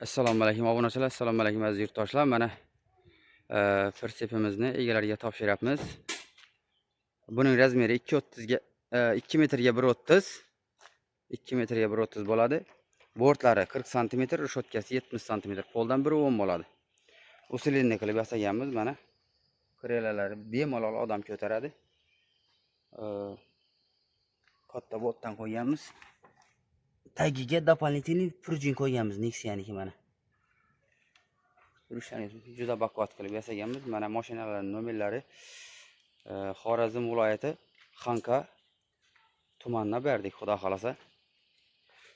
Assalomu alaykum obunachilar, assalomu alaykum aziz yurtdoshlar. Mana pritsepimizni egalariga topshiryapmiz. Buning razmeri 2.30 ga 2 metrga 1.30, 2 metrga 1.30 bo'ladi. Bortlari 40 sm, reshotkasi 70 sm, poldan 1.10 bo'ladi. Usilinni qilib yasaganmiz. Mana krelalari bemalol odam ko'taradi. Katta botdan qo'yganmiz. Tagiga дополнительный prujin qo'yganmiz, Nexia'niki mana. Juda baquvvat qilib yasaganmiz. Mana mashinalarning nomerlari Xorazm viloyati Xanqa tumanidan berdik, xudo xolasa.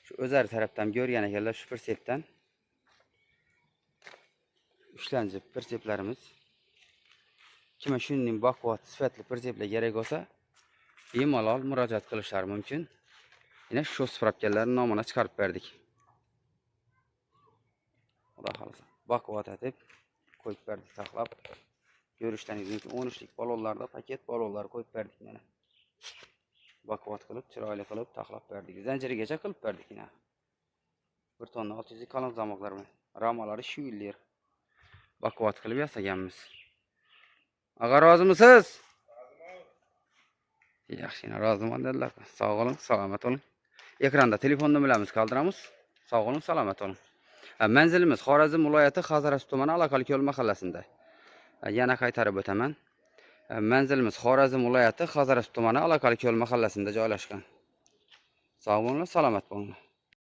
Shu o'zlari tarafdan ko'rgan ekanlar shu pritsepdan. Ushlanchi pritseplarimiz. Kim shunday baquvvat, sifatli pritseplar kerak bo'lsa, bemalol murojaat qilishlari mumkin. Yana shu spravkalarning nomini chiqarib berdik. Xudo xolasa. Baquvvat etib qo'yib berdik, saqlab. Ko'rishlaringiz mumkin. 13lik balonlarda paket balonlar qo'yib berdik mana. Baquvvat qilib, chiroyli qilib taxlab berdik. Zanjirigacha qilib berdik mana. 1 tonna 600 kalon zamoqlar bilan. Ramalari shu yillar. Baquvvat qilib yasaganmiz. Agar rozimisiz? Yaxshi, roziman dedilar. Sog' bo'ling, salomat bo'ling. Ekranda telefon nomerlarimiz qoldiramiz. Sog' bo'ling, salomat bo'ling. Manzilimiz Xorazm viloyati Xazaras tumani Alaqali yo'l mahallasida. Yana qaytarib o'taman. Manzilimiz Xorazm viloyati Xazaras tumani Alaqali yo'l mahallasida joylashgan. Sog' bo'linglar, salomat bo'linglar.